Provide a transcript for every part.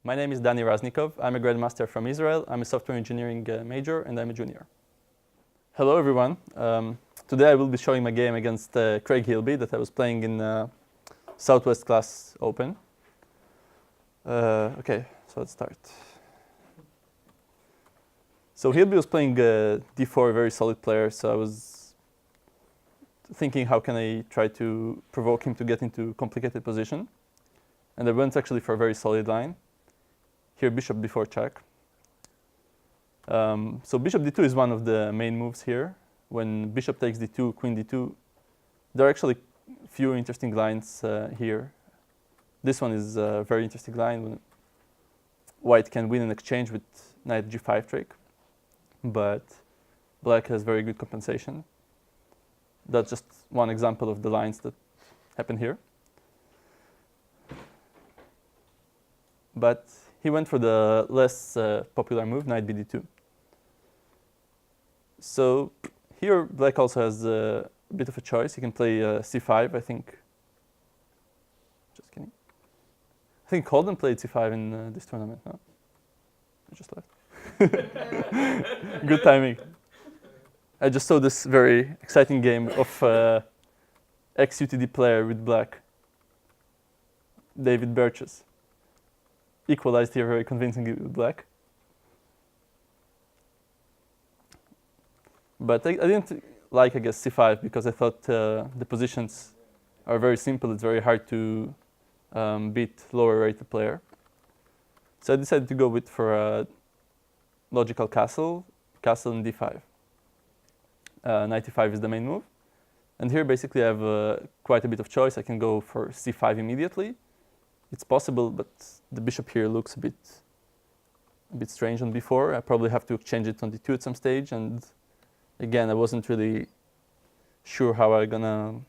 My name is Dani Raznikov. I'm a grandmaster from Israel. I'm a software engineering major, and I'm a junior. Hello, everyone. Today I will be showing my game against Craig Hilby that I was playing in Southwest Class Open. Okay, so let's start. So Hilby was playing d4, a very solid player, so I was thinking how can I try to provoke him to get into complicated position. And I went actually for a very solid line. Here, bishop d4 check. So bishop d2 is one of the main moves here. When bishop takes d2, queen d2, there are actually few interesting lines here. This one is a very interesting line when white can win an exchange with knight g5 trick, but black has very good compensation. That's just one example of the lines that happen here. But he went for the less popular move, knight bd2. So here, black also has a bit of a choice. He can play c5, I think. Just kidding. I think Holden played c5 in this tournament, no? I just left. Good timing. I just saw this very exciting game of ex-UTD player with black, David Birches. Equalized here very convincingly with black. But I didn't like, I guess, c5 because I thought the positions are very simple. It's very hard to beat lower rated player. So I decided to go for a logical castle and d5. Knight e5 is the main move. And here basically I have quite a bit of choice. I can go for c5 immediately. It's possible, but the bishop here looks a bit strange on b4. I probably have to exchange it on d2 at some stage. And again, I wasn't really sure how I'm gonna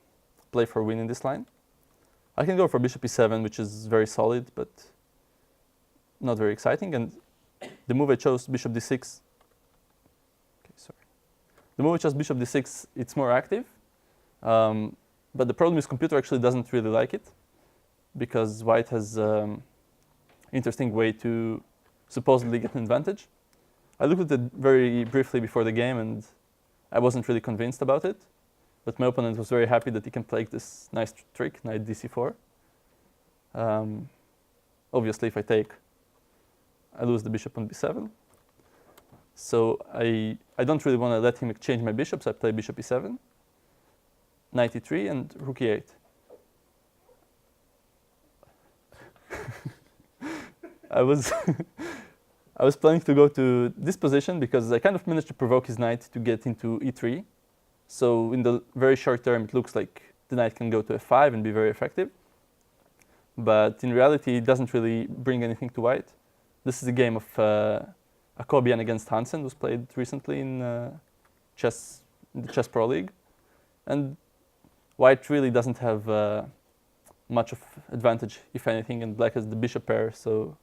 play for a win in this line. I can go for bishop e7, which is very solid, but not very exciting. And the move I chose, bishop d6. Okay, sorry. The move I chose, bishop d6, it's more active. But the problem is computer actually doesn't really like it, because white has interesting way to supposedly get an advantage. I looked at it very briefly before the game, and I wasn't really convinced about it. But my opponent was very happy that he can play this nice trick, knight dc4. Obviously, if I take, I lose the bishop on b7. So I don't really want to let him exchange my bishops. I play bishop e7, knight e3, and rook e8. I was planning to go to this position because I kind of managed to provoke his knight to get into e3. So in the very short term, it looks like the knight can go to f5 and be very effective. But in reality, it doesn't really bring anything to white. This is a game of Akobian against Hansen, was played recently in the Chess Pro League. And white really doesn't have much of advantage, if anything, and black has the bishop pair, so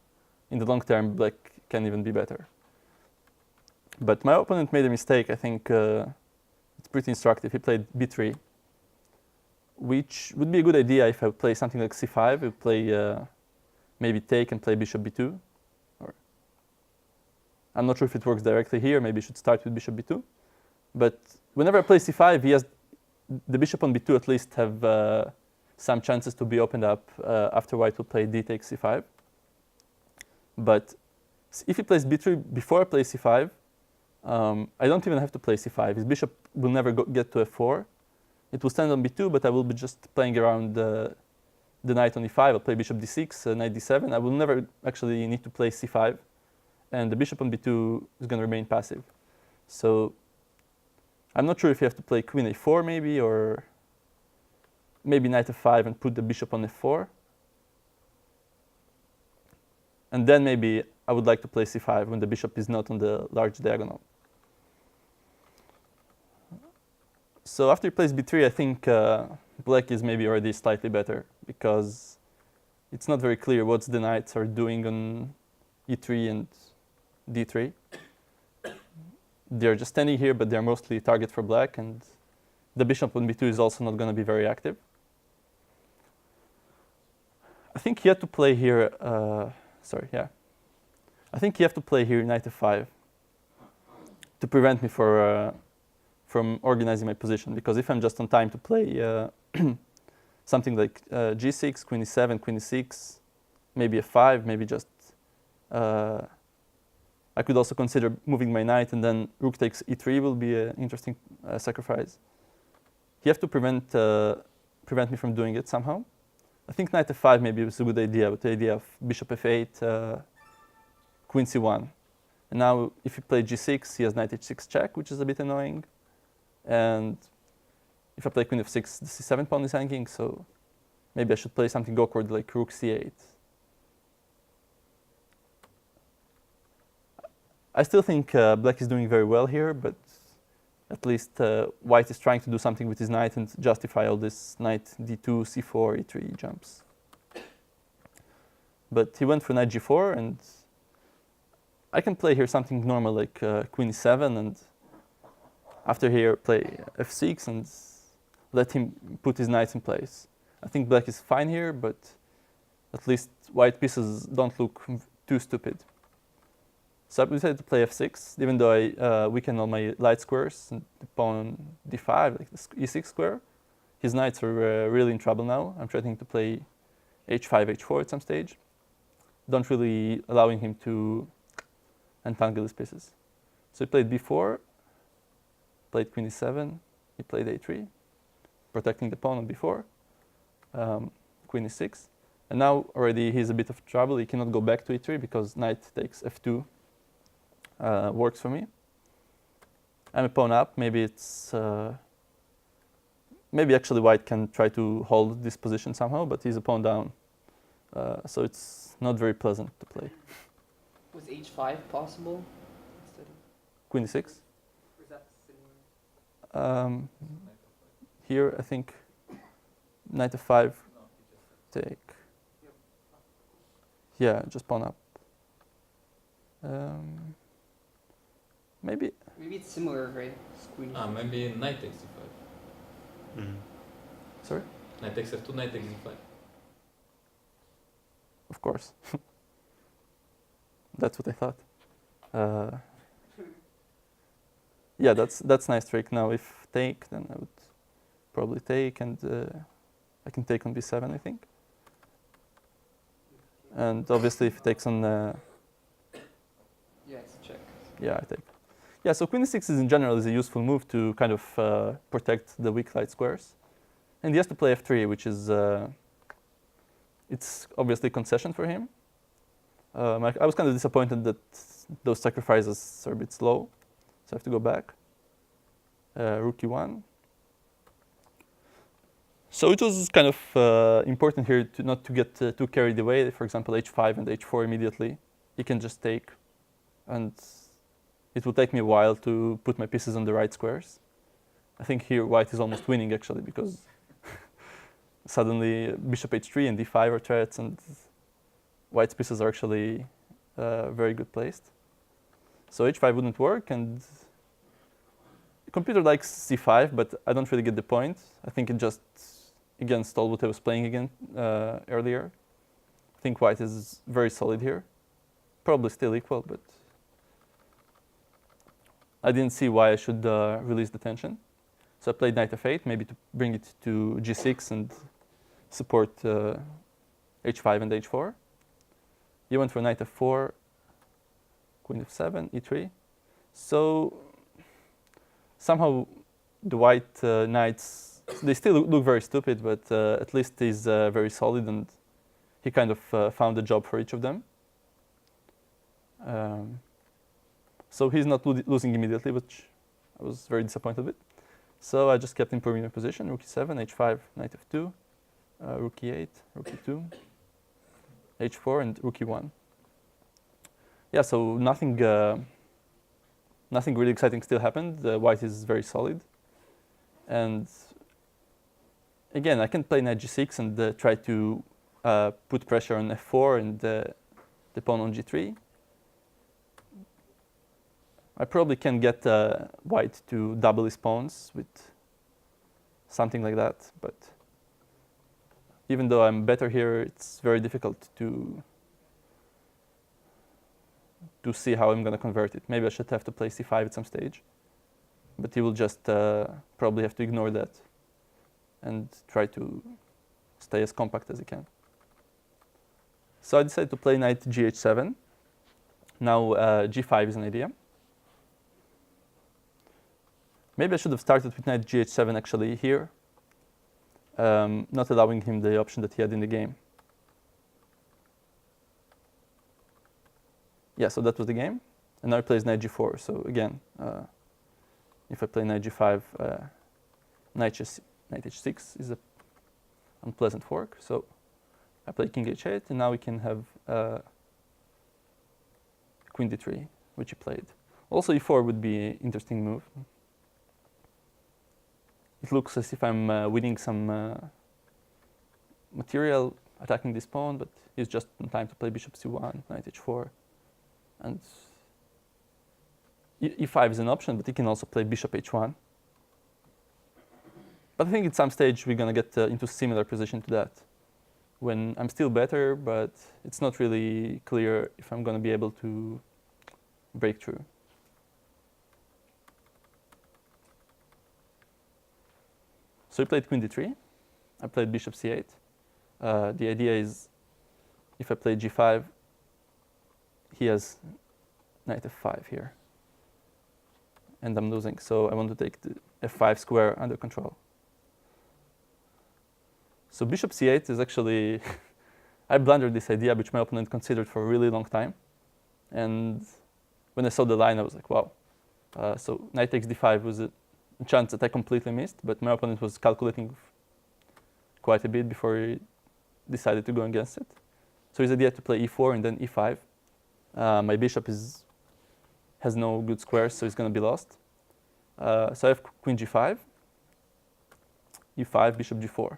in the long term, black can even be better. But my opponent made a mistake. I think it's pretty instructive. He played b3, which would be a good idea if I would play something like c5. I would play maybe take and play bishop b2. Or I'm not sure if it works directly here. Maybe I should start with bishop b2. But whenever I play c5, he has the bishop on b2 at least have some chances to be opened up after white will play d takes c5. But if he plays b3 before I play c5, I don't even have to play c5. His bishop will never get to f4. It will stand on b2, but I will be just playing around the knight on e5. I'll play bishop d6, knight d7. I will never actually need to play c5. And the bishop on b2 is going to remain passive. So I'm not sure if you have to play queen a4 maybe, or maybe knight f5 and put the bishop on f4. And then maybe I would like to play c5 when the bishop is not on the large diagonal. So after he plays b3, I think black is maybe already slightly better, because it's not very clear what the knights are doing on e3 and d3. They're just standing here, but they're mostly a target for black, and the bishop on b2 is also not going to be very active. I think he had to play here, I think you have to play here knight f5 to prevent me from organizing my position, because if I'm just on time to play something like g6, queen e7, queen e6, maybe f5, maybe just I could also consider moving my knight, and then rook takes e3 will be an interesting sacrifice. You have to prevent me from doing it somehow. I think knight f5 maybe was a good idea, with the idea of bishop f8, queen c1. And now if you play g6, he has knight h6 check, which is a bit annoying. And if I play queen f6, the c7 pawn is hanging, so maybe I should play something awkward like rook c8. I still think black is doing very well here, but at least white is trying to do something with his knight and justify all this knight d2, c4, e3 jumps. But he went for knight g4, and I can play here something normal like queen e7, and after here play f6 and let him put his knights in place. I think black is fine here, but at least white pieces don't look too stupid. So I decided to play f6, even though I weaken all my light squares and the pawn on d5, like the e6 square. His knights are really in trouble now. I'm trying to play h5, h4 at some stage, don't really allowing him to entangle his pieces. So he played b4, played queen e7, he played a3, protecting the pawn on b4, queen e6. And now already he's a bit of trouble. He cannot go back to e3 because knight takes f2 works for me. I'm a pawn up. Maybe it's maybe actually white can try to hold this position somehow, but he's a pawn down, so it's not very pleasant to play. Was h5 possible instead of Queen e6. was that similar? Here I think knight f5 take. Yeah, just pawn up. Maybe it's similar, right? Queen. Maybe knight takes e5. Sorry? Knight takes f2, knight takes e5. Of course. That's what I thought. Yeah, that's nice trick. Now if take, then I would probably take, and I can take on b7, I think. And obviously if it takes on Yeah, it's a check. yeah, I take. Yeah, so queen e6 is in general is a useful move to kind of protect the weak light squares. And he has to play f3, which is it's obviously concession for him. I was kind of disappointed that those sacrifices are a bit slow, so I have to go back. Rook e1. So it was kind of important here to not to get too carried away. For example, h5 and h4 immediately. He can just take, and it will take me a while to put my pieces on the right squares. I think here white is almost winning actually, because suddenly bishop h3 and d5 are threats, and white's pieces are actually very good placed. So h5 wouldn't work, and the computer likes c5, but I don't really get the point. I think it just against all what I was playing again earlier. I think white is very solid here. Probably still equal, but I didn't see why I should release the tension. So I played knight f8, maybe to bring it to g6 and support h5 and h4. He went for knight f4, queen f7, e3. So somehow the white knights, they still look very stupid, but at least he's very solid, and he kind of found a job for each of them. So he's not losing immediately, which I was very disappointed with. So I just kept improving my position. Rook e7, h5, knight f2, rook e8, rook e2, h4, and rook e1. Yeah, so nothing really exciting still happened. White is very solid. And again, I can play knight g6 and try to put pressure on f4 and the pawn on g3. I probably can get white to double his pawns with something like that, but even though I'm better here, it's very difficult to to see how I'm going to convert it. Maybe I should have to play c5 at some stage, but he will just probably have to ignore that and try to stay as compact as he can. So I decided to play knight gh7. Now g5 is an idea. Maybe I should have started with knight gh7 actually here, not allowing him the option that he had in the game. Yeah, so that was the game. And now he plays knight g4. So again, if I play knight g5, knight h6 is an unpleasant fork. So I play king h8, and now we can have queen d3, which he played. Also e4 would be an interesting move. It looks as if I'm winning some material attacking this pawn, but he's just in time to play bishop c1, knight h4. And e5 is an option, but he can also play bishop h1. But I think at some stage we're going to get into a similar position to that, when I'm still better, but it's not really clear if I'm going to be able to break through. So he played queen d3. I played bishop c8. The idea is if I play g5, he has knight f5 here. And I'm losing, so I want to take the f5 square under control. So bishop c8 is actually, I blundered this idea, which my opponent considered for a really long time. And when I saw the line, I was like, wow. So knight takes d5 was a chance that I completely missed, but my opponent was calculating quite a bit before he decided to go against it. So his idea to play e4 and then e5. My bishop has no good squares, so it's going to be lost. So I have queen g5, e5, bishop g4.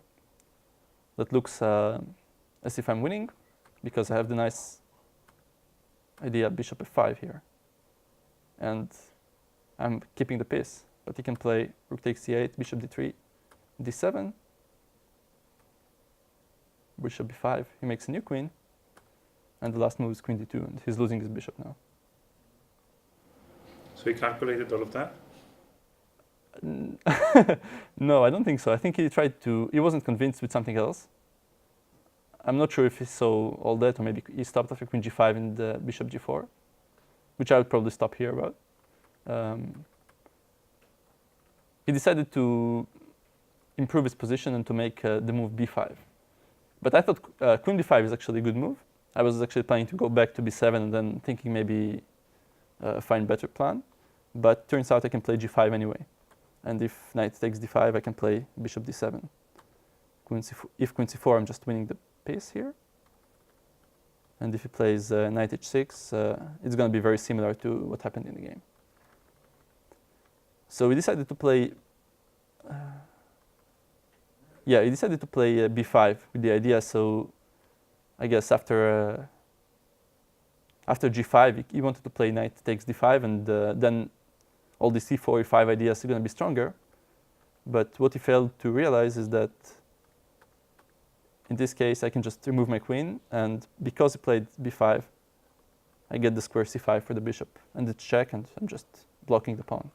That looks as if I'm winning, because I have the nice idea bishop f5 here. And I'm keeping the piece, but he can play rook takes c8, bishop d3, d7, bishop b5. He makes a new queen, and the last move is queen d2, and he's losing his bishop now. So he calculated all of that? No, I don't think so. I think he wasn't convinced with something else. I'm not sure if he saw all that, or maybe he stopped after queen g5 and bishop g4, which I would probably stop here about. He decided to improve his position and to make the move b5. But I thought queen b5 is actually a good move. I was actually planning to go back to b7 and then thinking maybe find better plan. But turns out I can play g5 anyway. And if knight takes d5, I can play bishop d7. If queen c4, I'm just winning the piece here. And if he plays knight h6, it's going to be very similar to what happened in the game. So we decided to play, he decided to play b5 with the idea. So I guess after g5, he wanted to play knight takes d5, and then all the c4, e5 ideas are going to be stronger. But what he failed to realize is that in this case, I can just remove my queen, and because he played b5, I get the square c5 for the bishop, and it's check, and I'm just blocking the pawn.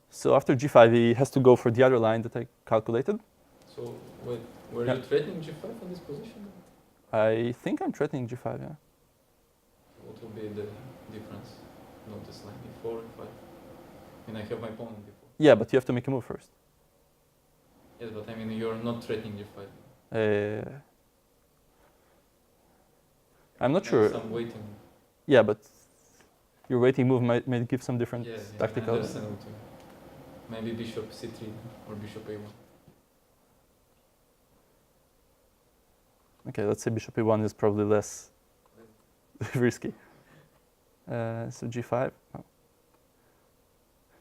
So after g5, he has to go for the other line that I calculated. So wait, were you threatening g5 on this position? I think I'm threatening g5, yeah. What will be the difference? Not this line, e4, e5. I mean, I have my pawn on d4. Yeah, but you have to make a move first. Yes, but I mean, you're not threatening g5. I'm not sure. Some waiting. Yeah, but your waiting move might give some different Yeah, tactical. I understand what you mean. Maybe bishop c3 or bishop a1. Okay, let's say bishop e1 is probably less risky. So g5. Oh.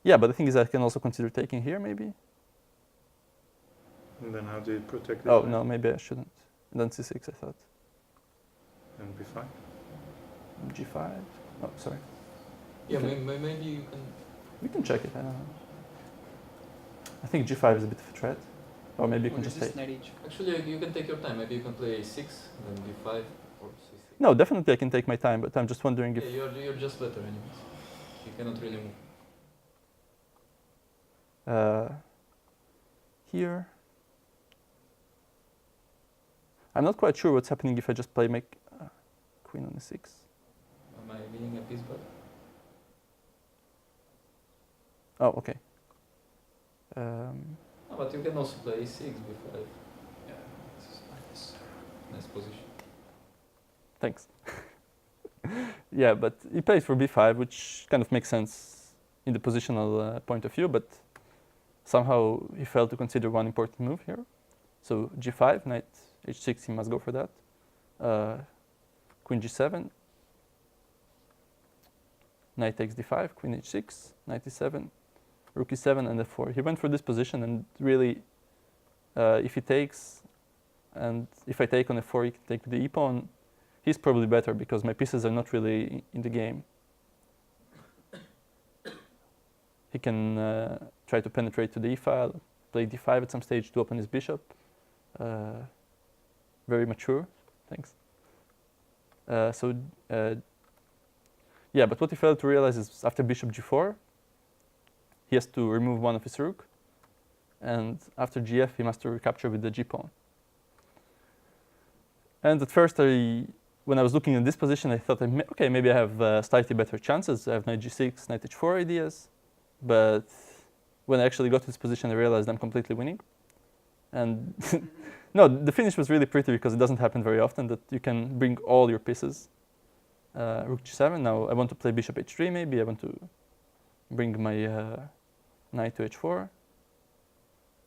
Yeah, but the thing is I can also consider taking here, maybe. And then how do you protect it? Oh, no, maybe I shouldn't. And then c6, I thought. And b5? g5. Oh, sorry. Yeah, Okay. maybe you can. We can check it, I don't know. I think g5 is a bit of a threat. Or maybe you can just take. Knight h. Actually, you can take your time. Maybe you can play a6, then b5 or c6. No, definitely I can take my time, but I'm just wondering if... Yeah, you're just better anyways. You cannot really move. Here. I'm not quite sure what's happening if I just play queen on e6. Am I winning a piece back? Oh, okay. No, but you can also play e6, b5. Yeah, it's nice position. Thanks. Yeah, but he plays for b5, which kind of makes sense in the positional point of view, but somehow he failed to consider one important move here. So g5, knight h6, he must go for that. Queen g7, knight takes d5, queen h6, knight e7, rook e7, and f4. He went for this position, and really, if he takes, and if I take on f4, he can take with the e-pawn. He's probably better because my pieces are not really in the game. He can try to penetrate to the e-file, play d5 at some stage to open his bishop. Very mature, thanks. Yeah, but what he failed to realize is after bishop g4, he has to remove one of his rook, and after gf, he must recapture with the g-pawn. And at first, when I was looking at this position, I thought, okay, maybe I have slightly better chances. I have knight g6, knight h4 ideas. But when I actually got to this position, I realized I'm completely winning. And no, the finish was really pretty because it doesn't happen very often that you can bring all your pieces. Rook g7. Now I want to play bishop h3 maybe. I want to bring my knight to h4.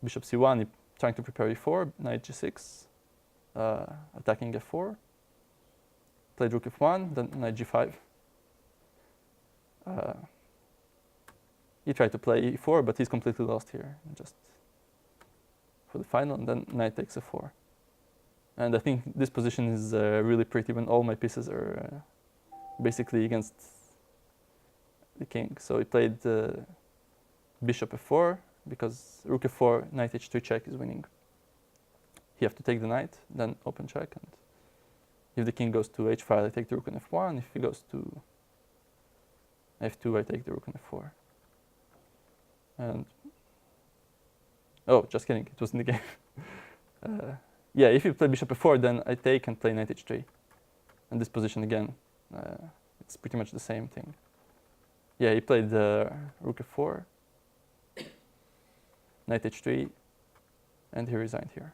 Bishop c1, trying to prepare e4. Knight g6, attacking f4. Played rook f1, then knight g5. He tried to play e4, but he's completely lost here. Just for the final, and then knight takes f4. And I think this position is really pretty when all my pieces are basically against the king. So he played bishop f4, because rook f4, knight h2 check is winning. You have to take the knight, then open check, and if the king goes to h5, I take the rook on f1. If he goes to f2, I take the rook on f4. And oh, just kidding, it was in the game. Yeah, if you play bishop f4, then I take and play knight h3. And this position again, it's pretty much the same thing. Yeah, he played rook f4, knight h3, and he resigned here.